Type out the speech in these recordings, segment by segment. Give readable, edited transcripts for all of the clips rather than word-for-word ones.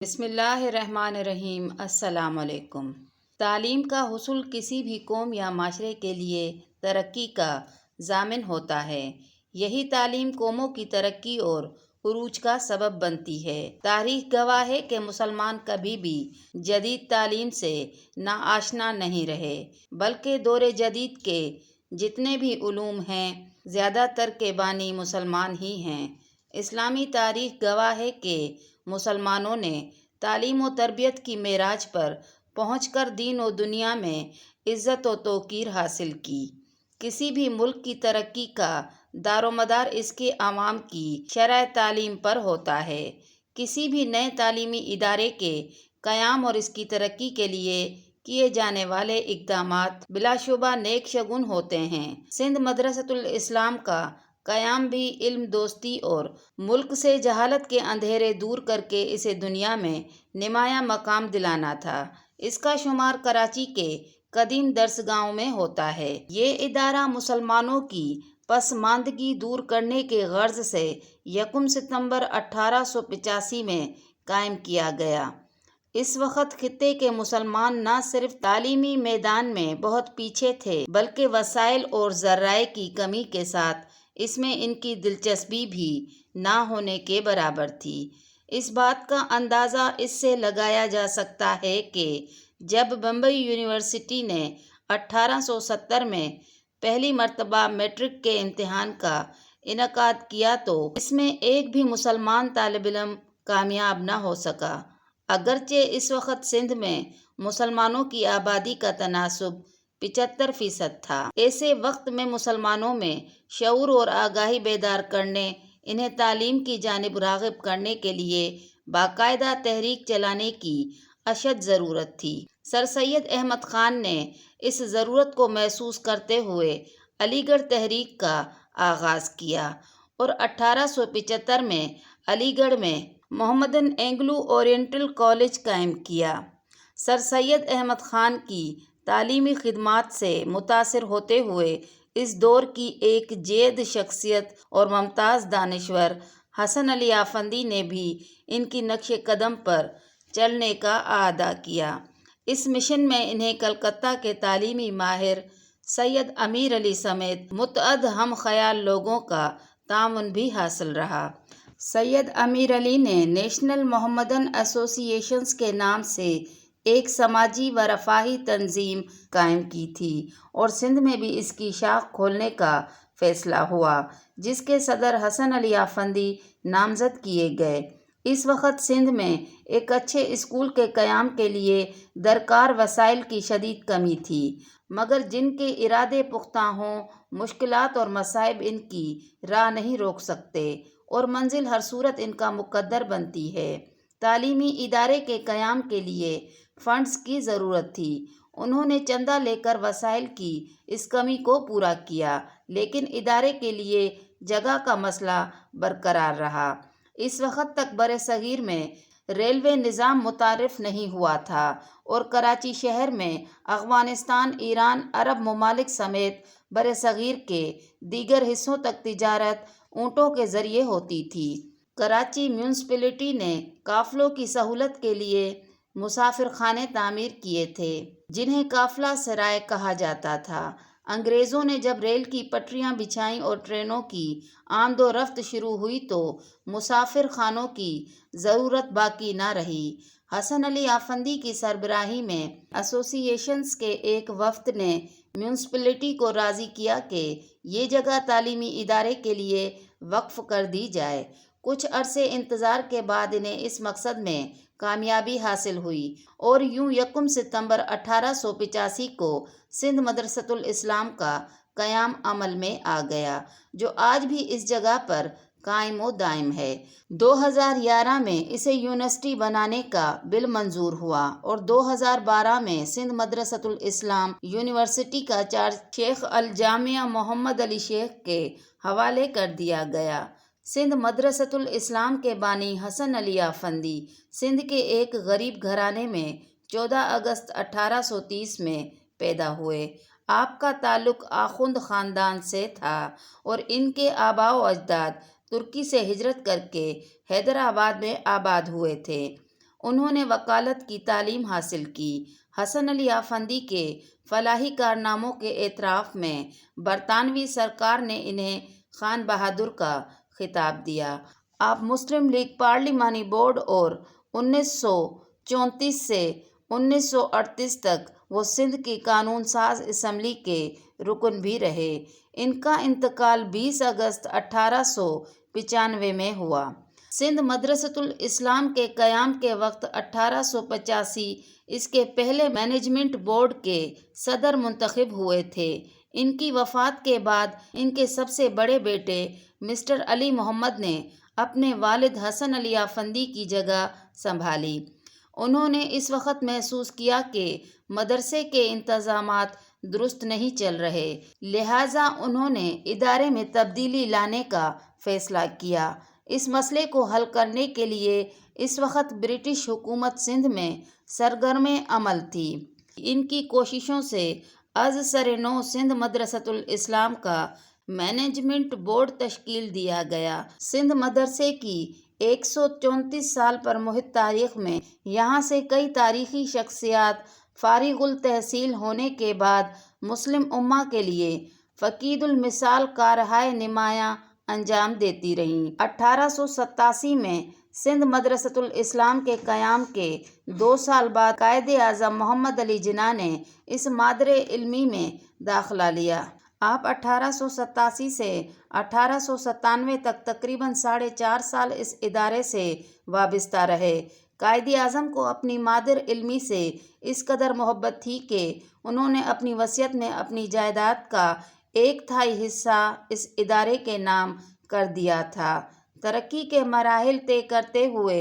بسم اللہ الرحمن الرحیم۔ السلام علیکم۔ تعلیم کا حصول کسی بھی قوم یا معاشرے کے لیے ترقی کا ضامن ہوتا ہے۔ یہی تعلیم قوموں کی ترقی اور عروج کا سبب بنتی ہے۔ تاریخ گواہ ہے کہ مسلمان کبھی بھی جدید تعلیم سے ناآشنا نہیں رہے، بلکہ دور جدید کے جتنے بھی علوم ہیں زیادہ تر کے بانی مسلمان ہی ہیں۔ اسلامی تاریخ گواہ ہے کہ مسلمانوں نے تعلیم و تربیت کی معراج پر پہنچ کر دین و دنیا میں عزت و توقیر حاصل کی۔ کسی بھی ملک کی ترقی کا دار و مدار اس کے عوام کی شرح تعلیم پر ہوتا ہے۔ کسی بھی نئے تعلیمی ادارے کے قیام اور اس کی ترقی کے لیے کیے جانے والے اقدامات بلا شبہ نیک شگون ہوتے ہیں۔ سندھ مدرسۃ الاسلام کا قیام بھی علم دوستی اور ملک سے جہالت کے اندھیرے دور کر کے اسے دنیا میں نمایاں مقام دلانا تھا۔ اس کا شمار کراچی کے قدیم درسگاہوں میں ہوتا ہے۔ یہ ادارہ مسلمانوں کی پسماندگی دور کرنے کے غرض سے یکم ستمبر 1885 میں قائم کیا گیا۔ اس وقت خطے کے مسلمان نہ صرف تعلیمی میدان میں بہت پیچھے تھے بلکہ وسائل اور ذرائع کی کمی کے ساتھ اس میں ان کی دلچسپی بھی نہ ہونے کے برابر تھی۔ اس بات کا اندازہ اس سے لگایا جا سکتا ہے کہ جب بمبئی یونیورسٹی نے 1870 میں پہلی مرتبہ میٹرک کے امتحان کا انعقاد کیا تو اس میں ایک بھی مسلمان طالب علم کامیاب نہ ہو سکا۔ اگرچہ اس وقت سندھ میں مسلمانوں کی آبادی کا تناسب 75% تھا۔ ایسے وقت میں مسلمانوں میں شعور اور آگاہی بیدار کرنے، انہیں تعلیم کی جانب راغب کرنے کے لیے باقاعدہ تحریک چلانے کی اشد ضرورت تھی۔ سر سید احمد خان نے اس ضرورت کو محسوس کرتے ہوئے علی گڑھ تحریک کا آغاز کیا اور 1875 میں علی گڑھ میں محمدن اینگلو اورینٹل کالج قائم کیا۔ سر سید احمد خان کی تعلیمی خدمات سے متاثر ہوتے ہوئے اس دور کی ایک جید شخصیت اور ممتاز دانشور حسن علی آفندی نے بھی ان کی نقش قدم پر چلنے کا اعادہ کیا۔ اس مشن میں انہیں کلکتہ کے تعلیمی ماہر سید امیر علی سمیت متعدد ہم خیال لوگوں کا تعاون بھی حاصل رہا۔ سید امیر علی نے نیشنل محمدن ایسوسی ایشنز کے نام سے ایک سماجی و رفاہی تنظیم قائم کی تھی اور سندھ میں بھی اس کی شاخ کھولنے کا فیصلہ ہوا، جس کے صدر حسن علی آفندی نامزد کیے گئے۔ اس وقت سندھ میں ایک اچھے اسکول کے قیام کے لیے درکار وسائل کی شدید کمی تھی، مگر جن کے ارادے پختہ ہوں مشکلات اور مصائب ان کی راہ نہیں روک سکتے اور منزل ہر صورت ان کا مقدر بنتی ہے۔ تعلیمی ادارے کے قیام کے لیے فنڈز کی ضرورت تھی۔ انہوں نے چندہ لے کر وسائل کی اس کمی کو پورا کیا، لیکن ادارے کے لیے جگہ کا مسئلہ برقرار رہا۔ اس وقت تک برصغیر میں ریلوے نظام متعارف نہیں ہوا تھا اور کراچی شہر میں افغانستان، ایران، عرب ممالک سمیت برصغیر کے دیگر حصوں تک تجارت اونٹوں کے ذریعے ہوتی تھی۔ کراچی میونسپلٹی نے قافلوں کی سہولت کے لیے مسافر خانے تعمیر کیے تھے، جنہیں قافلہ سرائے کہا جاتا تھا۔ انگریزوں نے جب ریل کی پٹریاں بچھائیں اور ٹرینوں کی آمد و رفت شروع ہوئی تو مسافر خانوں کی ضرورت باقی نہ رہی۔ حسن علی آفندی کی سربراہی میں ایسوسی ایشنز کے ایک وفد نے میونسپلٹی کو راضی کیا کہ یہ جگہ تعلیمی ادارے کے لیے وقف کر دی جائے۔ کچھ عرصے انتظار کے بعد انہیں اس مقصد میں کامیابی حاصل ہوئی اور یوں یکم ستمبر 1885 کو سندھ مدرسۃ الاسلام کا قیام عمل میں آ گیا، جو آج بھی اس جگہ پر قائم و دائم ہے۔ 2011 میں اسے یونیورسٹی بنانے کا بل منظور ہوا اور 2012 میں سندھ مدرسۃ الاسلام یونیورسٹی کا چارج شیخ الجامعہ محمد علی شیخ کے حوالے کر دیا گیا۔ سندھ مدرسۃ الاسلام کے بانی حسن علی آفندی سندھ کے ایک غریب گھرانے میں 14 اگست 1830 میں پیدا ہوئے۔ آپ کا تعلق آخوند خاندان سے تھا اور ان کے آباء و اجداد ترکی سے ہجرت کر کے حیدرآباد میں آباد ہوئے تھے۔ انہوں نے وکالت کی تعلیم حاصل کی۔ حسن علی آفندی کے فلاحی کارناموں کے اعتراف میں برطانوی سرکار نے انہیں خان بہادر کا خطاب دیا۔ آپ مسلم لیگ پارلیمانی بورڈ اور 1934 سے 1938 تک وہ سندھ کی قانون ساز اسمبلی کے رکن بھی رہے۔ ان کا انتقال 20 اگست 1895 میں ہوا۔ سندھ مدرسۃ الاسلام کے قیام کے وقت 1885 اس کے پہلے مینجمنٹ بورڈ کے صدر منتخب ہوئے تھے۔ ان کی وفات کے بعد ان کے سب سے بڑے بیٹے مسٹر علی محمد نے اپنے والد حسن علی آفندی کی جگہ سنبھالی۔ انہوں نے اس وقت محسوس کیا کہ مدرسے کے انتظامات درست نہیں چل رہے، لہٰذا انہوں نے ادارے میں تبدیلی لانے کا فیصلہ کیا۔ اس مسئلے کو حل کرنے کے لیے اس وقت برٹش حکومت سندھ میں سرگرم عمل تھی۔ ان کی کوششوں سے از سر نو سندھ مدرسۃ الاسلام کا مینجمنٹ بورڈ تشکیل دیا گیا۔ سندھ مدرسے کی 134 سال پر محیط تاریخ میں یہاں سے کئی تاریخی شخصیات فارغ التحصیل ہونے کے بعد مسلم امہ کے لیے فقید المثال کارہائے نمایاں انجام دیتی رہیں۔ 1887 میں سندھ مدرسۃ الاسلام کے قیام کے 2 سال بعد قائد اعظم محمد علی جناح نے اس مادرِ علمی میں داخلہ لیا۔ آپ 1887 سے 1897 تک تقریباً 4.5 سال اس ادارے سے وابستہ رہے۔ قائد اعظم کو اپنی مادر علمی سے اس قدر محبت تھی کہ انہوں نے اپنی وصیت میں اپنی جائیداد کا 1/3 حصہ اس ادارے کے نام کر دیا تھا۔ ترقی کے مراحل طے کرتے ہوئے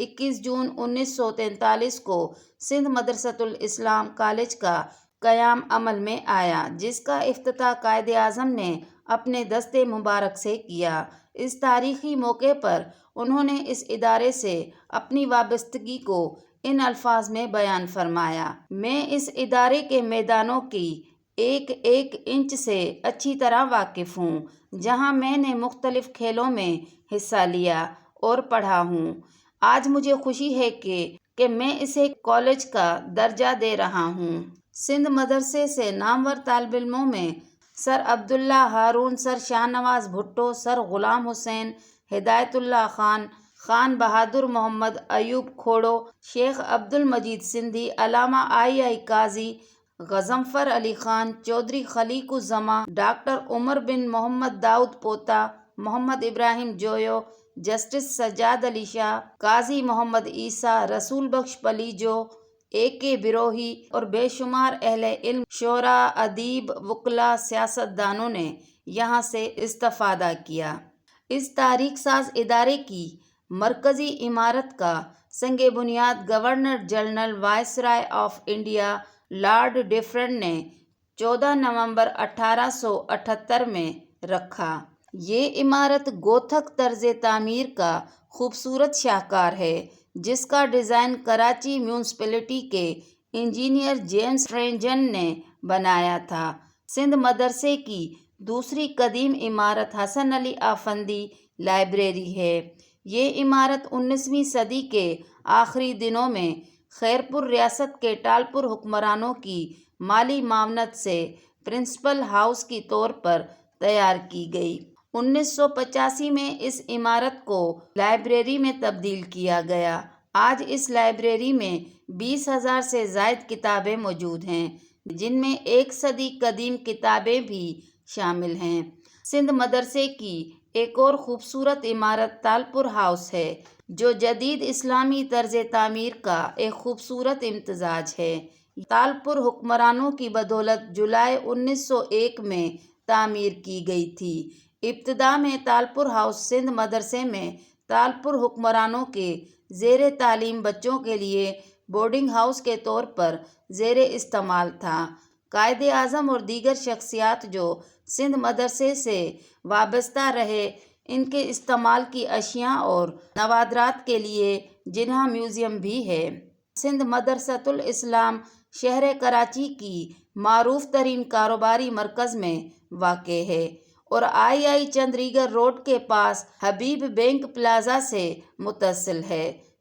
21 جون 1943 کو سندھ مدرسۃ الاسلام کالج کا قیام عمل میں آیا، جس کا افتتاح قائد اعظم نے اپنے دست مبارک سے کیا۔ اس تاریخی موقع پر انہوں نے اس ادارے سے اپنی وابستگی کو ان الفاظ میں بیان فرمایا: میں اس ادارے کے میدانوں کی ایک ایک انچ سے اچھی طرح واقف ہوں، جہاں میں نے مختلف کھیلوں میں حصہ لیا اور پڑھا ہوں۔ آج مجھے خوشی ہے کہ میں اسے کالج کا درجہ دے رہا ہوں۔ سندھ مدرسے سے نامور طالب علموں میں سر عبداللہ ہارون، سر شاہ نواز بھٹو، سر غلام حسین، ہدایت اللہ خان، خان بہادر محمد ایوب کھوڑو، شیخ عبد المجید سندھی، علامہ آئی قاضی غضنفر علی خان، چودھری خلیق الزماں، ڈاکٹر عمر بن محمد داؤد پوتا، محمد ابراہیم جویو، جسٹس سجاد علی شاہ، قاضی محمد عیسیٰ، رسول بخش پلیجو، کے بروہی اور بے شمار اہل علم، شعراء، ادیب، وکلاء، سیاست دانوں نے یہاں سے استفادہ کیا۔ اس تاریخ ساز ادارے کی مرکزی عمارت کا سنگ بنیاد governor general viceroy of India lord different نے 14 نومبر 1878 میں رکھا۔ یہ عمارت گوتھک طرز تعمیر کا خوبصورت شاہکار ہے، جس کا ڈیزائن کراچی میونسپلٹی کے انجینئر جیمز ٹرینجن نے بنایا تھا۔ سندھ مدرسے کی دوسری قدیم عمارت حسن علی آفندی لائبریری ہے۔ یہ عمارت 19ویں صدی کے آخری دنوں میں خیرپور ریاست کے ٹالپور حکمرانوں کی مالی معاونت سے پرنسپل ہاؤس کے طور پر تیار کی گئی۔ 1985 میں اس عمارت کو لائبریری میں تبدیل کیا گیا۔ آج اس لائبریری میں 20,000 سے زائد کتابیں موجود ہیں، جن میں 1 صدی قدیم کتابیں بھی شامل ہیں۔ سندھ مدرسے کی ایک اور خوبصورت عمارت تالپور ہاؤس ہے، جو جدید اسلامی طرز تعمیر کا ایک خوبصورت امتزاج ہے۔ تالپور حکمرانوں کی بدولت جولائی 1901 میں تعمیر کی گئی تھی۔ ابتدا میں تالپور ہاؤس سندھ مدرسے میں تالپور حکمرانوں کے زیر تعلیم بچوں کے لیے بورڈنگ ہاؤس کے طور پر زیر استعمال تھا۔ قائد اعظم اور دیگر شخصیات جو سندھ مدرسے سے وابستہ رہے، ان کے استعمال کی اشیاء اور نوادرات کے لیے جناح میوزیم بھی ہے۔ سندھ مدرسۃ الاسلام شہر کراچی کی معروف ترین کاروباری مرکز میں واقع ہے اور چندریگر روڈ کے پاس حبیب بینک پلازا سے متصل ہے۔